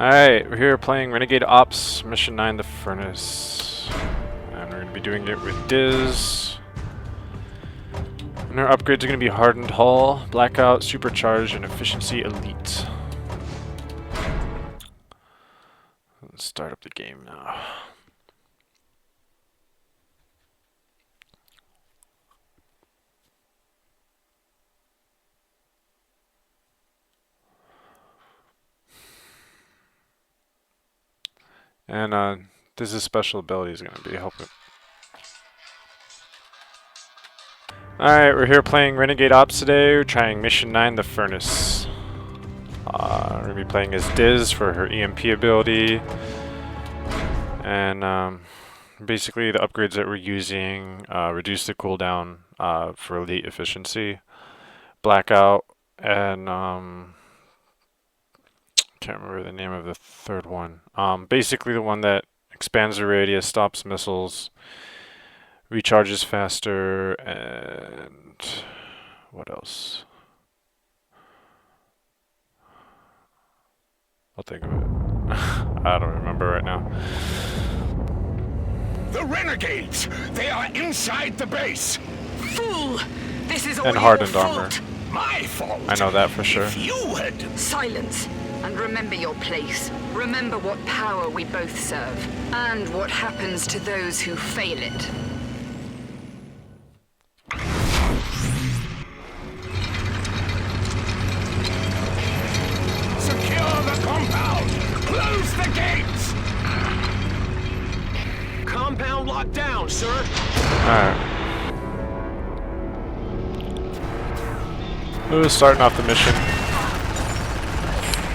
Alright, we're here playing Renegade Ops, Mission 9, the Furnace. And we're going to be doing it with Diz. And our upgrades are going to be Hardened Hull, Blackout, Supercharged, and Efficiency Elite. Let's start up the game now. And Diz's special ability is going to be helping. Alright, we're here playing Renegade Ops today. We're trying Mission 9, the Furnace. We're going to be playing as Diz for her EMP ability. And basically the upgrades that we're using reduce the cooldown for elite efficiency. Blackout, and can't remember the name of the third one. Basically the one that expands the radius, stops missiles, recharges faster, and what else? I'll think of it. I don't remember right now. The Renegades! They are inside the base! Fool! This is all And your hardened fault. armor. My fault! I know that for sure. If you had... Silence. And remember your place. Remember what power we both serve. And what happens to those who fail it. Secure the compound! Close the gates! Compound locked down, sir! Alright. We're starting off the mission.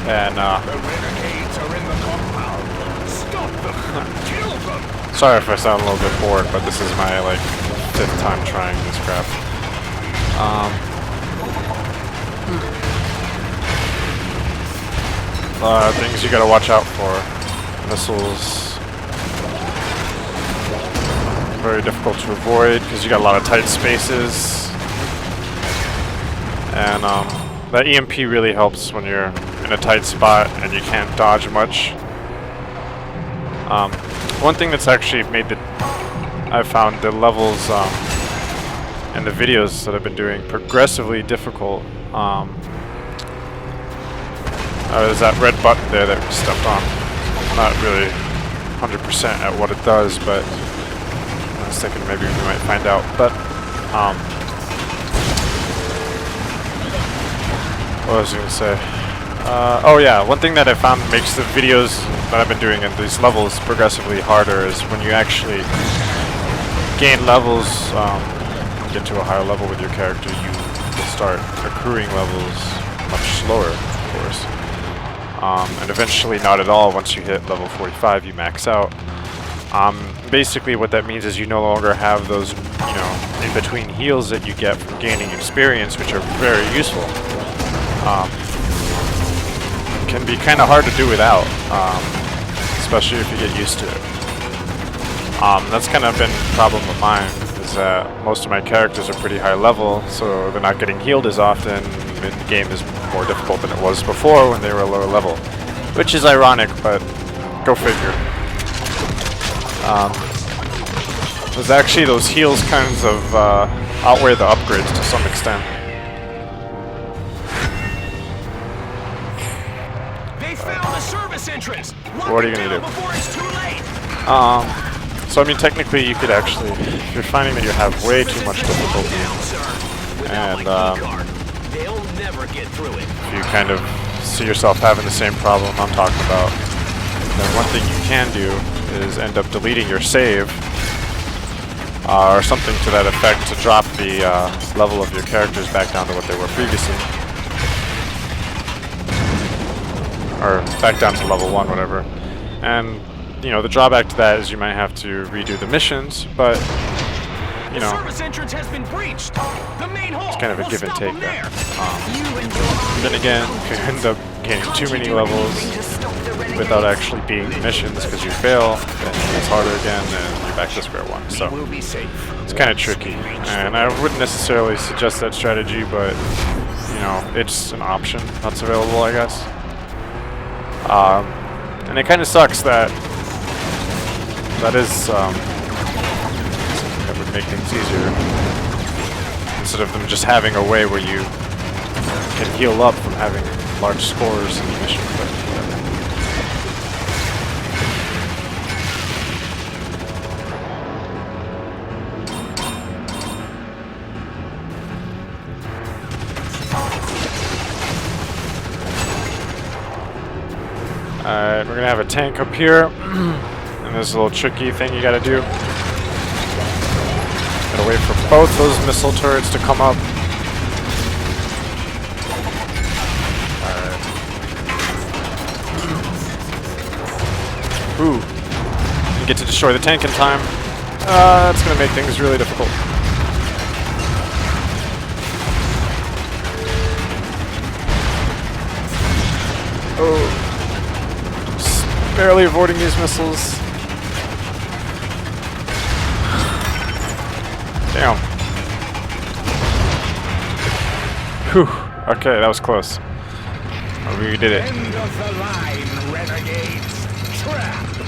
And The Renegades are in the compound! Stop them! Kill them! sorry if I sound a little bit bored, but this is my like 5th time trying this crap. Things you gotta watch out for. Missiles. Very difficult to avoid because you got a lot of tight spaces. And that EMP really helps when you're in a tight spot and you can't dodge much. One thing that's actually made I've found the levels and the videos that I've been doing progressively difficult. There's that red button there that we stepped on. I'm not really 100% at what it does, but I was thinking maybe we might find out. But what was I going to say? Oh yeah, one thing that I found makes the videos that I've been doing in these levels progressively harder is when you actually gain levels, get to a higher level with your character, you will start accruing levels much slower, of course. And eventually not at all. Once you hit level 45, you max out. Basically what that means is you no longer have those, in-between heals that you get from gaining experience, which are very useful. Can be kind of hard to do without, especially if you get used to it. That's kind of been a problem of mine, is that most of my characters are pretty high level, so they're not getting healed as often, and the game is more difficult than it was before when they were lower level. Which is ironic, but go figure. There's actually those heals kinds of outweigh the upgrades to some extent. Found the service entrance. So what are you gonna do? Before it's too late. So I mean, technically, you could actually, if you're finding that you have way too much difficulty, and they'll never get through it. if you kind of see yourself having the same problem I'm talking about, then one thing you can do is end up deleting your save, or something to that effect, to drop the level of your characters back down to what they were previously. Or back down to level 1, whatever. And, the drawback to that is you might have to redo the missions, but, The service entrance has been breached. The main hall. It's kind of a give and take there. You and your Then again, you can end up gaining too many levels without actually beating the missions because you fail, then it's harder again, and you're back to square one. So We'll be safe. it's kind of tricky, and I wouldn't necessarily suggest that strategy, but it's an option that's available, I guess. And it kind of sucks that is something that would make things easier. Instead of them just having a way where you can heal up from having large scores in the mission. But whatever. Alright, we're gonna have a tank up here. And there's a little tricky thing you gotta do. Gotta wait for both those missile turrets to come up. Alright. Ooh. You get to destroy the tank in time. That's gonna make things really difficult. Oh. Barely avoiding these missiles. Damn. Whew. Okay, that was close. We did it. End of the line, renegades. Trapped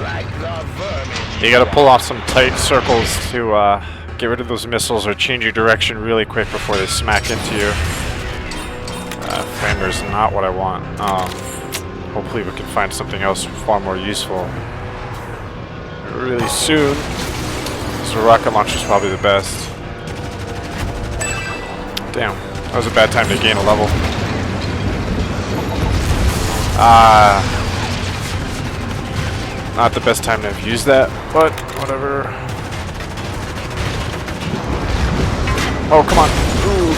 like the vermin. You gotta pull off some tight circles to get rid of those missiles or change your direction really quick before they smack into you. Flamer's not what I want. Hopefully we can find something else far more useful really soon. So rocket launcher's probably the best. Damn, that was a bad time to gain a level. Not the best time to have used that, but whatever. Oh, come on. Ooh.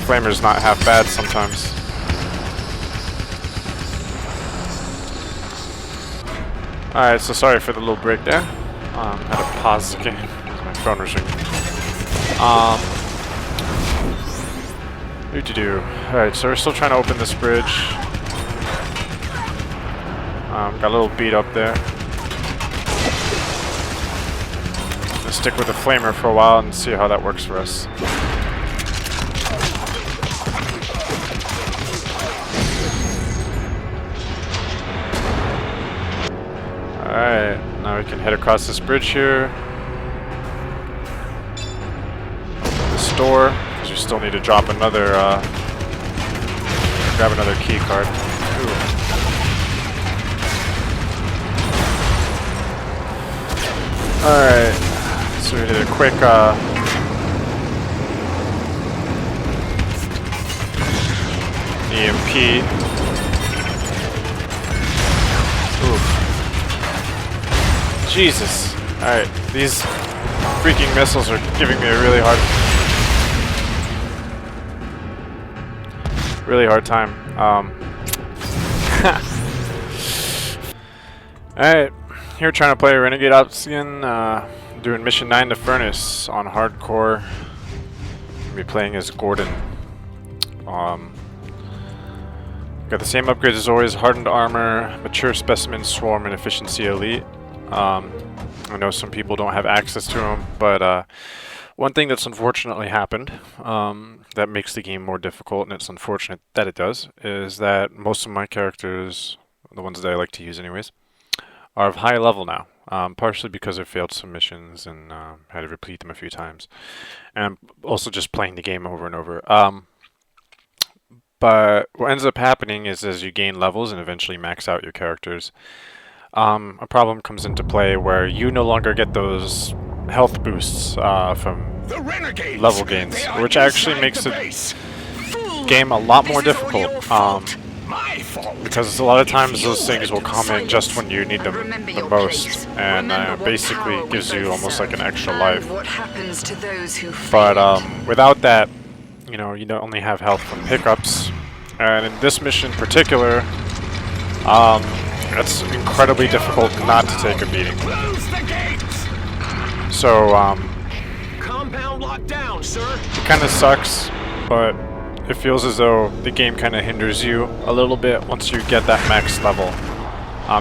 Flamer's not half bad sometimes. Alright, so sorry for the little break there. Had to pause the game because my phone was ringing. What to do? Alright, so we're still trying to open this bridge. Got a little beat up there. Gonna stick with the Flamer for a while and see how that works for us. Alright, now we can head across this bridge here. Open this door, because we still need to drop another, grab another key card. Ooh. Alright, so we did a quick, EMP. Ooh. Jesus. Alright, these freaking missiles are giving me a really hard time. Alright, here trying to play Renegade Ops again, doing Mission 9 to Furnace on hardcore. I'll be playing as Gordon. Got the same upgrades as always: hardened armor, mature specimen, swarm, and efficiency elite. I know some people don't have access to them, but one thing that's unfortunately happened that makes the game more difficult, and it's unfortunate that it does, is that most of my characters, the ones that I like to use anyways, are of high level now. Partially because I've failed some missions and had to repeat them a few times, and also just playing the game over and over. But what ends up happening is as you gain levels and eventually max out your characters, a problem comes into play where you no longer get those health boosts from level gains, which actually makes the game a lot more difficult. Because a lot of times those things will come in just when you need them the most, and basically gives you almost like an extra life. But without that, you know, you don't only have health from pickups, and in this mission in particular, it's incredibly difficult not to take a beating. So, compound locked down, sir. it kind of sucks, but it feels as though the game kind of hinders you a little bit once you get that max level.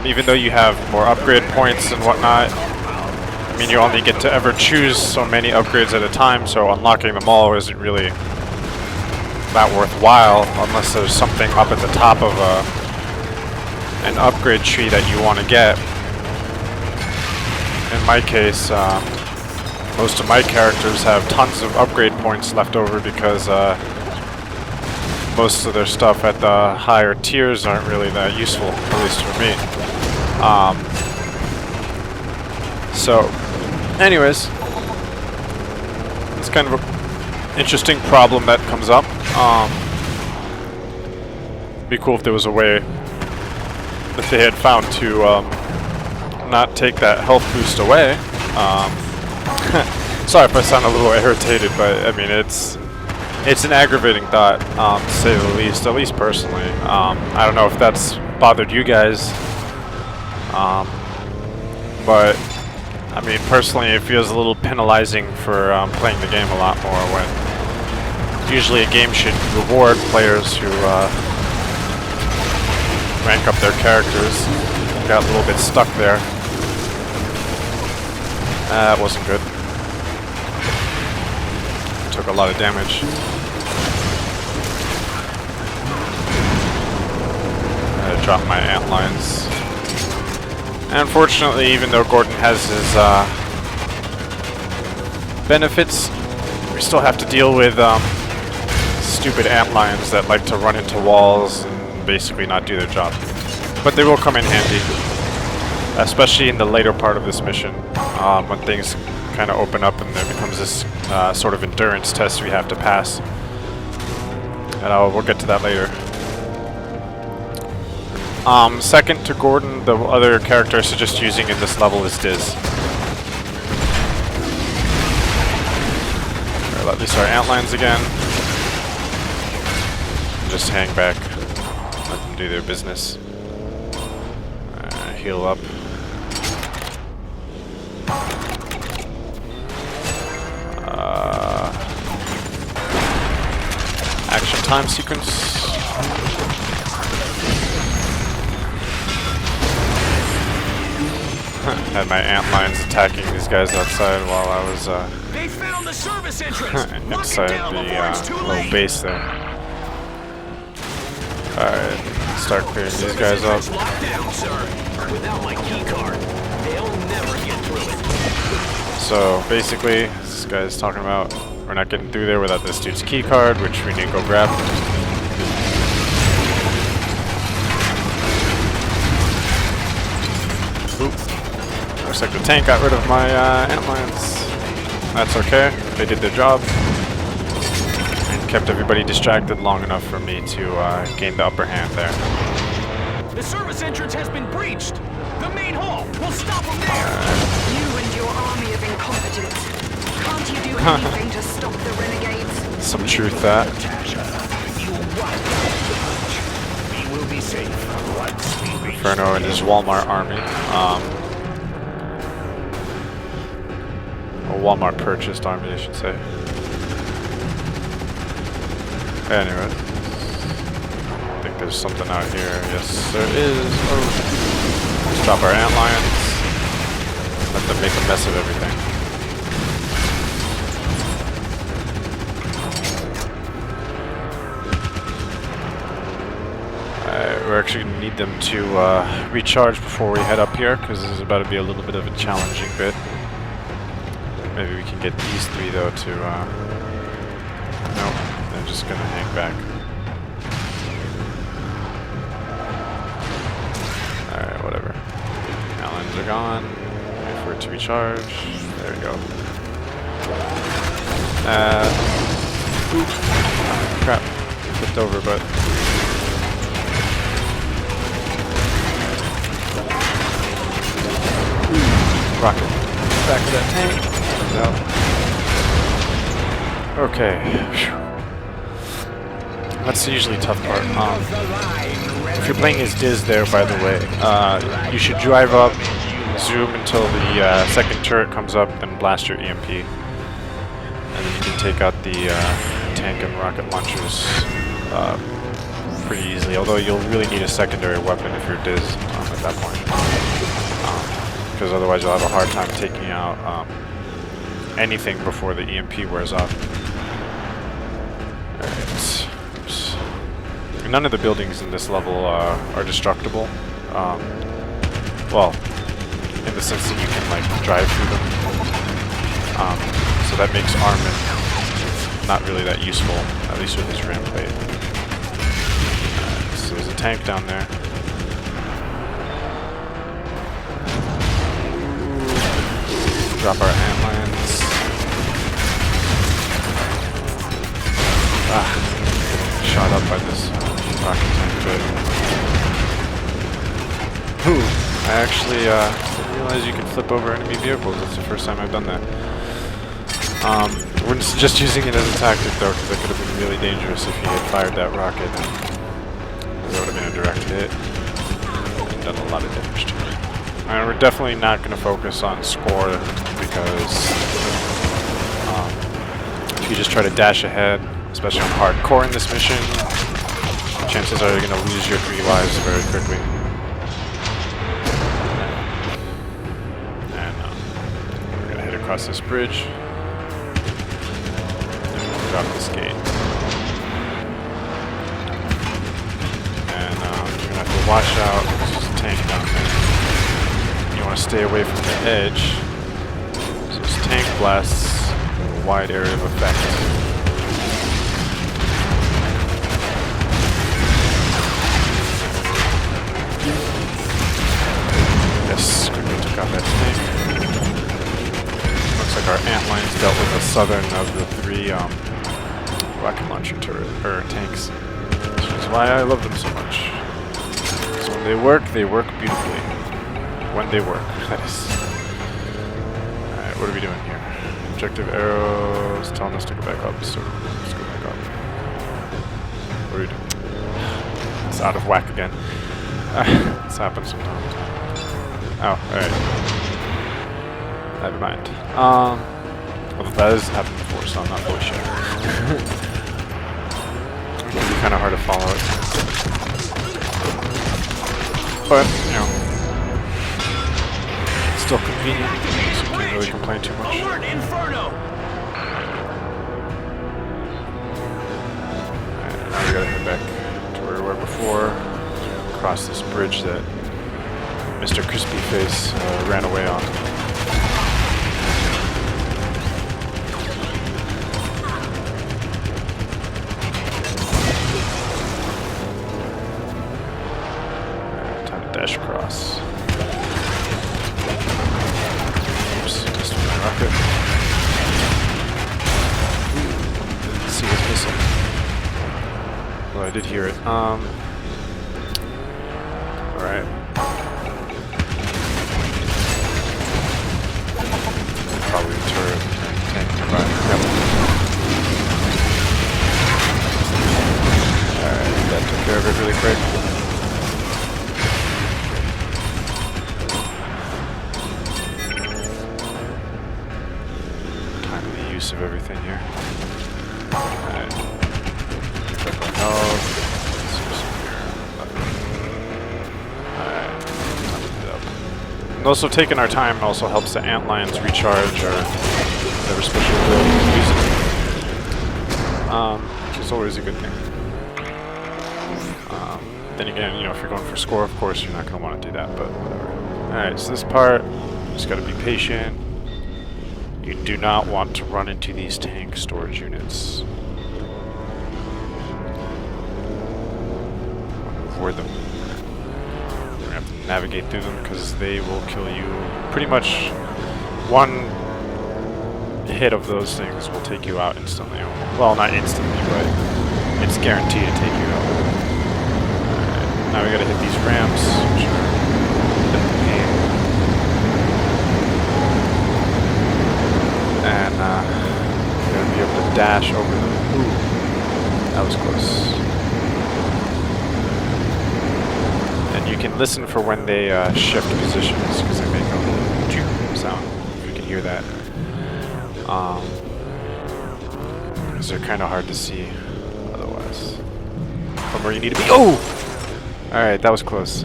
Even though you have more upgrade points and whatnot, I mean, you only get to ever choose so many upgrades at a time, so unlocking them all isn't really that worthwhile unless there's something up at the top of an upgrade tree that you want to get. In my case, most of my characters have tons of upgrade points left over because most of their stuff at the higher tiers aren't really that useful, at least for me. So, anyways, it's kind of an interesting problem that comes up. It'd be cool if there was a way that they had found to not take that health boost away. Sorry if I sound a little irritated, but I mean it's an aggravating thought, to say the least. At least personally, I don't know if that's bothered you guys, but I mean personally, it feels a little penalizing for playing the game a lot more when usually a game should reward players who rank up their characters. Got a little bit stuck there. That wasn't good. Took a lot of damage. I dropped my antlines. Unfortunately, even though Gordon has his benefits, we still have to deal with stupid antlions that like to run into walls and basically not do their job. But they will come in handy, especially in the later part of this mission, when things kind of open up and there becomes this sort of endurance test we have to pass. And we'll get to that later. Second to Gordon, the other character I suggest using in this level is Diz. Let these our antlines again. Just hang back. Let them do their business. Heal up. Action time sequence. Had my antlines attacking these guys outside while I was They found the service entrance. inside the little base there. Alright, start clearing these guys up. Locked down, sir. Without my key card, they'll never get through it. So basically, this guy's talking about we're not getting through there without this dude's key card, which we need to go grab. Oop. Looks like the tank got rid of my antlines. That's okay. They did their job. And kept everybody distracted long enough for me to gain the upper hand there. The service entrance has been breached. The main hall. We'll stop them there. You and your army of incompetents. Can't you do anything to stop the renegades? Some truth that. You want we will be safe once we reach. Inferno and his Walmart army. A Walmart purchased army, I should say. Anyway. I think there's something out here. Yes, there is. Oh. Let's drop our antlions. Let them make a mess of everything. We're actually going to need them to recharge before we head up here, because this is about to be a little bit of a challenging bit. Maybe we can get these three, though, to... Nope, they're just going to hang back. Alright, whatever. Allies are gone. Wait for it to recharge. There we go. Oop. Ah, crap. Flipped over, but... Rocket. Back to that tank. No. Okay. Whew. That's the usually tough part. If you're playing as Diz there, by the way, you should drive up, zoom until the second turret comes up, then blast your EMP. And then you can take out the tank and rocket launchers pretty easily, although you'll really need a secondary weapon if you're Diz. If that point. Because otherwise you'll have a hard time taking out anything before the EMP wears off. Alright. None of the buildings in this level are destructible. Well, in the sense that you can like drive through them. So that makes armament not really that useful, at least with this ram plate. So there's a tank down there. Drop our antlions. Shot up by this rocket tank bit. Ooh, I actually didn't realize you could flip over enemy vehicles. That's the first time I've done that. We're just using it as a tactic though, because it could have been really dangerous if you had fired that rocket. That would have been a direct hit and done a lot of damage to it. And we're definitely not going to focus on score, because if you just try to dash ahead, especially on hardcore in this mission, chances are you're going to lose your 3 lives very quickly. And we're going to head across this bridge. Drop this gate. And you're going to have to watch out, because there's a tank down there. You want to stay away from the edge. So this tank blasts a wide area of effect. Yes, quickly took out that tank. Looks like our antlions dealt with the southern of the 3 rocket launcher tanks. Which is why I love them so much. So when they work beautifully. When they work, that is. Alright, what are we doing here? Objective arrows telling us to go back up, so let's go back up. What are we doing? It's out of whack again. This happens sometimes. Oh, alright. Never mind. Well, that has happened before, so I'm not fully sure. It can be kind of hard to follow it. But, you know, still convenient, so you can't really complain too much. Alert, Inferno! And now we gotta head back to where we were before. Across this bridge that Mr. Crispy Face ran away on. Time to dash across. Oops, missed my rocket. Let's see what's missing. Well, I did hear it. Alright. Probably a turret tank nearby. Yep. Alright, that took care of it really quick. Timely use of everything here. Alright. Pick up our health. And also taking our time also helps the antlions recharge or whatever special ability you're using. Which is always a good thing. Then again, you know, if you're going for score, of course, you're not going to want to do that, but whatever. Alright, so this part, just got to be patient. You do not want to run into these tank storage units. Avoid them. Have to navigate through them because they will kill you. Pretty much one hit of those things will take you out instantly. Well, not instantly, but it's guaranteed to take you out. Alright, now we gotta hit these ramps, which are a bit of a pain. And we're gonna be able to dash over them. Ooh, that was close. And you can listen for when they shift positions, because they make a little choo sound. You can hear that. Because they're kind of hard to see otherwise. From where you need to be. Oh! Alright, that was close.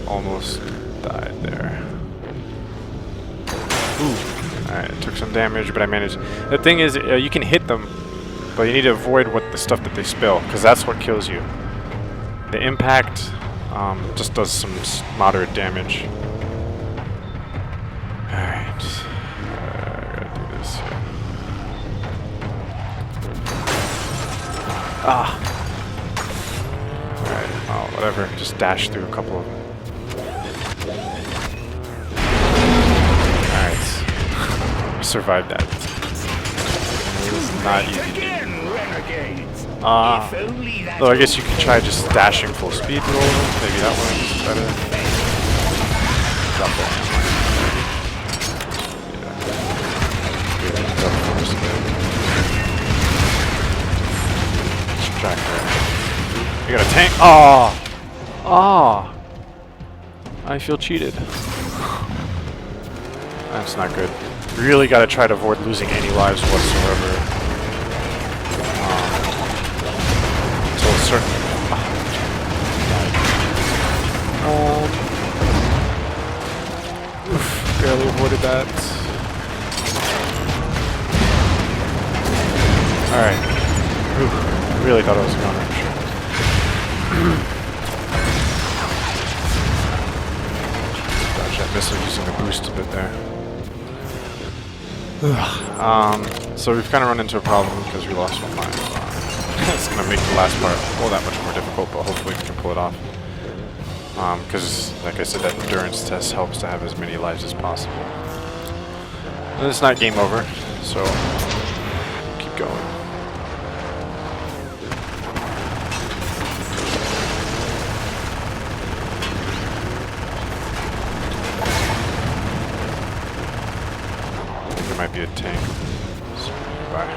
almost died there. Ooh. Alright, took some damage, but I managed. The thing is, you can hit them, but you need to avoid the stuff that they spill, because that's what kills you. The impact just does some moderate damage. Alright. I gotta do this here. Ah! Alright, oh, whatever. Just dash through a couple of them. Alright. Survived that. It was not easy. Though I guess you can try just dashing full speed through all of them. Maybe that one's better. Drop that. You got a tank? Oh! Oh! I feel cheated. That's not good. Really gotta try to avoid losing any lives whatsoever. Until a certain... Oof, barely avoided that. Alright. Oof, really thought I was going to sure. Dodge that missile using the boost a bit there. So we've kind of run into a problem because we lost one line. It's going to make the last part that much more difficult, but hopefully we can pull it off. Because, like I said, that endurance test helps to have as many lives as possible. And it's not game over, so keep going. Might be a tank. So, bye.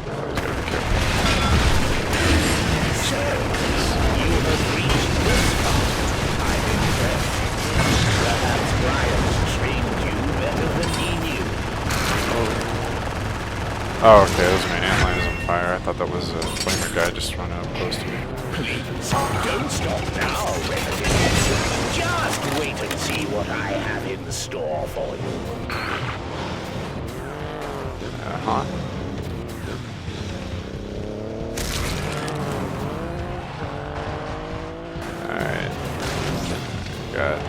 Always gotta be careful. So, you have reached this part. I'm impressed. Perhaps Brian's trained you better than he knew. Oh, okay, those are my antlines on fire. I thought that was a flamer guy just running up close to me. Please, don't stop now, Renegade. Just wait and see what I have in store for you. Uh-huh. Alright. Got it.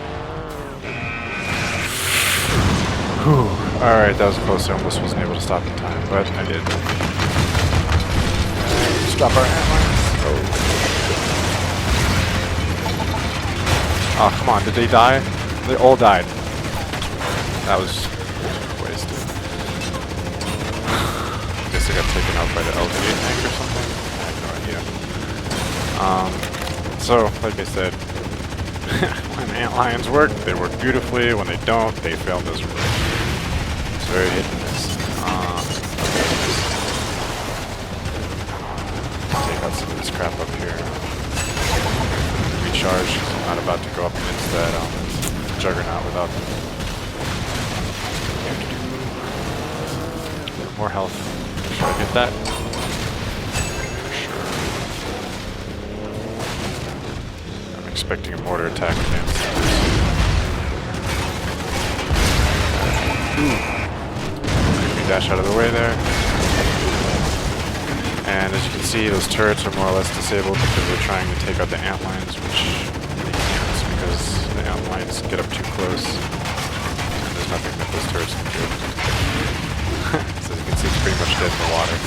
Whew. Alright, that was close. I almost wasn't able to stop in time, but I did. Stop our antlines. Oh, come on. Did they die? They all died. That was wasted. I got taken out by the LVA tank or something. I have no idea. So, like I said, when antlions work, they work beautifully. When they don't, they fail miserably. It's very hit and miss. Take out some of this crap up here. Recharge, because I'm not about to go up against that juggernaut without more health. Should I get that? Sure. I'm expecting a mortar attack against Let me dash out of the way there. And as you can see, those turrets are more or less disabled because they're trying to take out the antlines, which they can't because the antlines get up too close. And there's nothing that those turrets can do. So as you can see, it's pretty much dead in the water.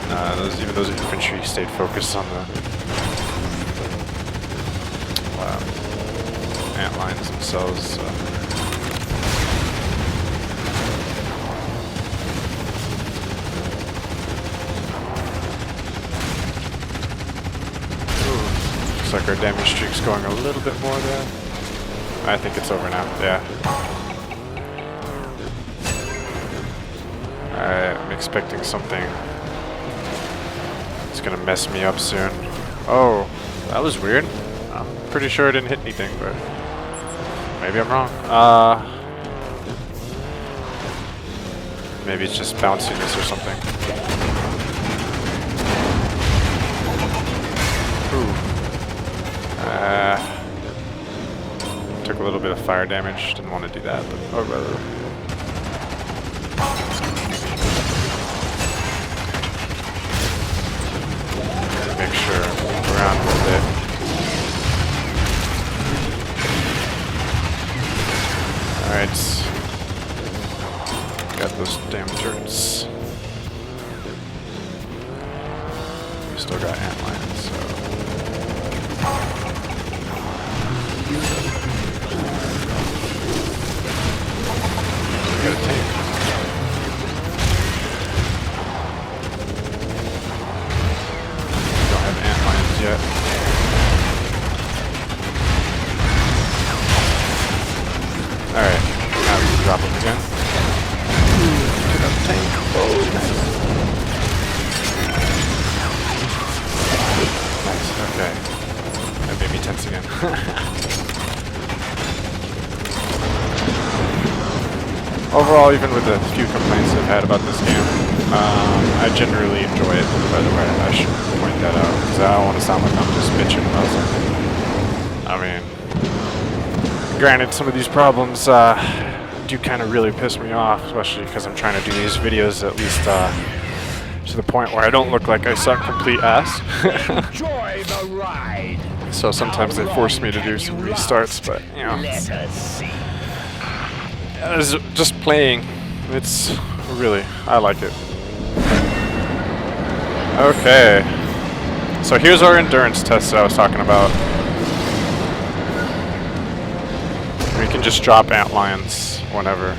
And even those infantry stayed focused on the antlines themselves. Looks like our damage streak's going a little bit more there. I think it's over now, yeah. Alright, I'm expecting something. It's gonna mess me up soon. Oh, that was weird. I'm pretty sure I didn't hit anything, but maybe I'm wrong. Maybe it's just bounciness or something. little bit of fire damage. Didn't want to do that, but oh brother. Gotta make sure I move around a little bit. Alright. Got those damn turrets. We still got antlions, so. We got a tank. Don't have antlions yet. Alright, now we can drop them again. Get a tank. Oh, nice. Nice, okay. That made me tense again. Overall, even with the few complaints I've had about this game, I generally enjoy it, by the way. I should point that out, because I don't want to sound like I'm just bitching about something. I mean, granted, some of these problems do kind of really piss me off, especially because I'm trying to do these videos at least to the point where I don't look like I suck complete ass. Enjoy the ride. So sometimes they force me to do some restarts, but, you know. Let us see. It's just playing. It's really, I like it. Okay. So here's our endurance test that I was talking about. We can just drop antlions whenever.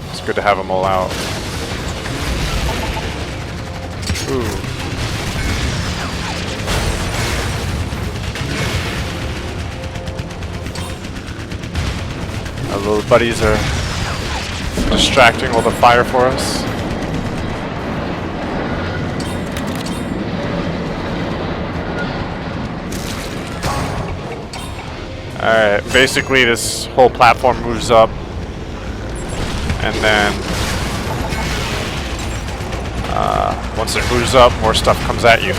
It's good to have them all out. Ooh. Our little buddies are distracting all the fire for us. Alright, basically this whole platform moves up, and then once it moves up, more stuff comes at you.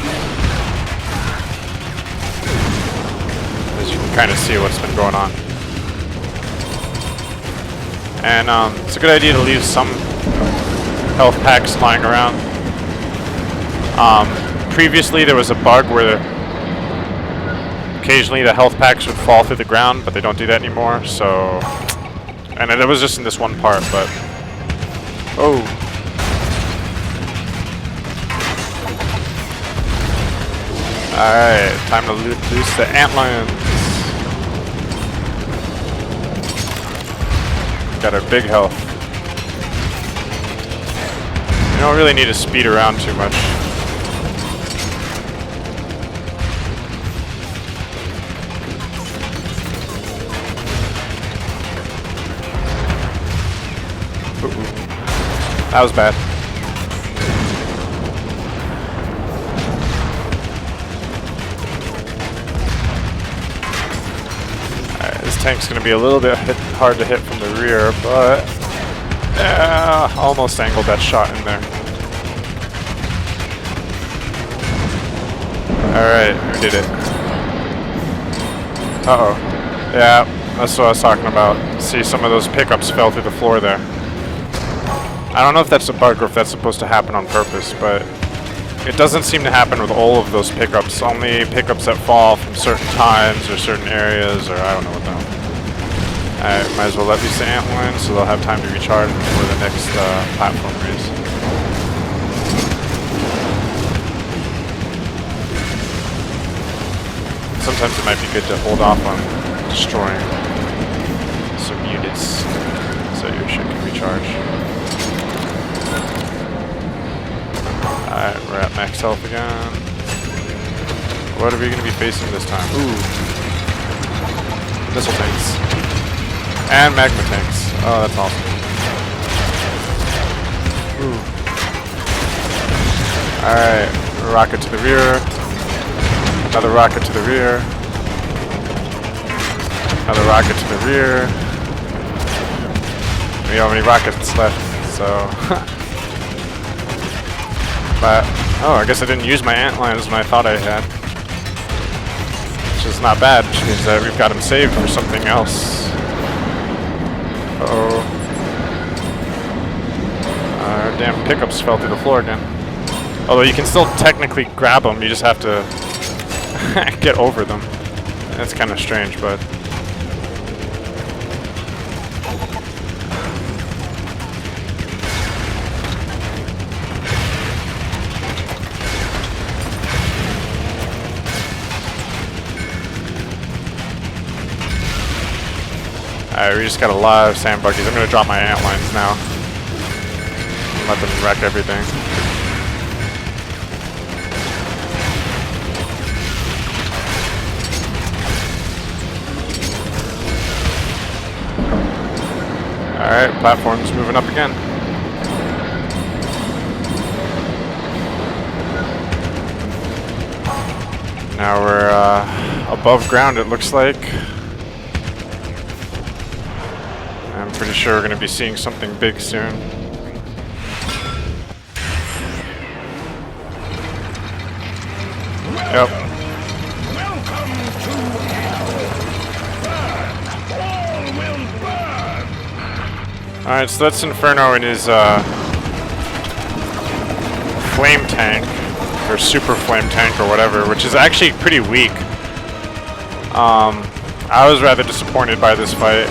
As you can kind of see what's been going on. And it's a good idea to leave some health packs lying around. Previously there was a bug where occasionally the health packs would fall through the ground, but they don't do that anymore, so... And it was just in this one part, but... Oh! Alright, time to loose the antlions. Got our big health. You don't really need to speed around too much. Ooh. That was bad. Alright, this tank's gonna be a little bit hard to hit from the rear, but almost angled that shot in there. Alright, we did it. Uh-oh. Yeah, that's what I was talking about. See, some of those pickups fell through the floor there. I don't know if that's a bug or if that's supposed to happen on purpose, but it doesn't seem to happen with all of those pickups. Only pickups that fall from certain times or certain areas, or I don't know what the hell. Alright, might as well let these antlions so they'll have time to recharge before the next platform race. Sometimes it might be good to hold off on destroying some units so your ship can recharge. Alright, we're at max health again. What are we going to be facing this time? Ooh. Missile tanks. And magma tanks. Oh, that's awesome. Ooh. Alright, rocket to the rear. Another rocket to the rear. Another rocket to the rear. We don't have any rockets left, so... But, oh, I guess I didn't use my antlions when I thought I had. which is not bad, which means that we've got him saved for something else. Uh-oh. Our damn pickups fell through the floor again. Although you can still technically grab them, you just have to get over them. That's kind of strange, but... Alright, we just got a lot of sand buggies. I'm gonna drop my antlines now. Let them wreck everything. Alright, platform's moving up again. Now we're above ground, it looks like. I'm pretty sure we're going to be seeing something big soon. Yep. Welcome to hell. Burn. All will burn. Alright, so that's Inferno in his flame tank, or super flame tank or whatever, which is actually pretty weak. I was rather disappointed by this fight.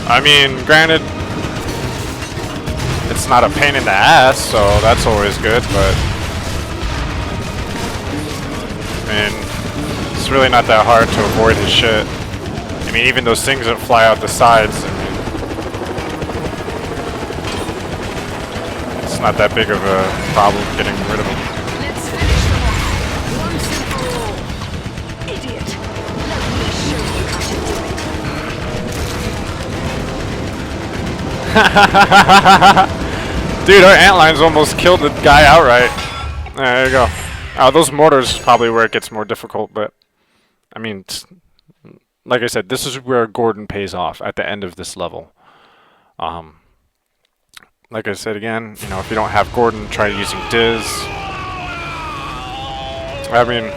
I mean, granted, it's not a pain in the ass, so that's always good, but I mean, it's really not that hard to avoid his shit. I mean, even those things that fly out the sides, I mean, it's not that big of a problem getting rid of them. Let's finish them off, once and for all. Idiot! Let me show you how to do it. Dude, our antlines almost killed the guy outright. There you go. Those mortars is probably where it gets more difficult, but I mean, like I said, this is where Gordon pays off at the end of this level. Like I said again, you know, if you don't have Gordon, try using Diz. I mean,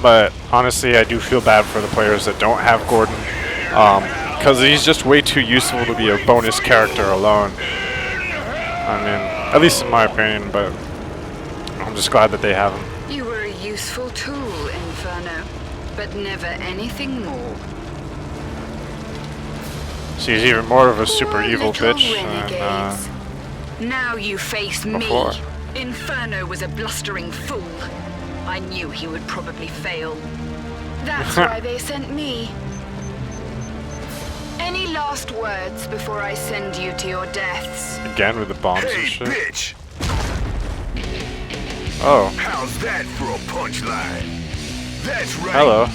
but honestly, I do feel bad for the players that don't have Gordon. Because he's just way too useful to be a bonus character alone. I mean, at least in my opinion, but I'm just glad that they have him. You were a useful tool, Inferno, but never anything more. She's even more of a super Poor evil little bitch renegades. Now you face before. me. Inferno was a blustering fool. I knew he would probably fail. That's why they sent me. Any last words before I send you to your deaths? Again with the bombs and Hey, shit. bitch! Oh, How's that for a punchline? That's right. hello.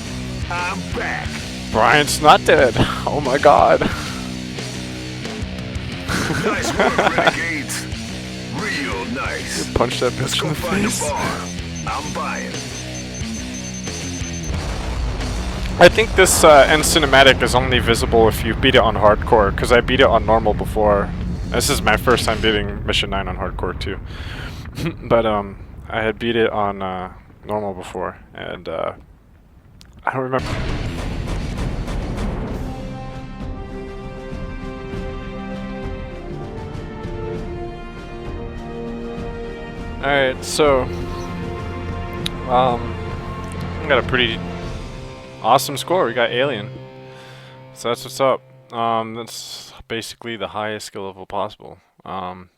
I'm back. Brian's not dead. Oh my god. Nice work, renegades. Real nice. Punch that Let's bitch go in the find a face. bar. I'm buying. I think this end cinematic is only visible if you beat it on hardcore, because I beat it on normal before. This is my first time beating Mission 9 on hardcore too. But I had beat it on normal before, and I don't remember. Alright, so we got a pretty awesome score. We got Alien. So that's what's up. That's basically the highest skill level possible. And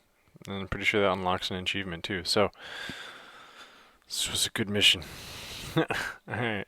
I'm pretty sure that unlocks an achievement too. So this was a good mission. Alright.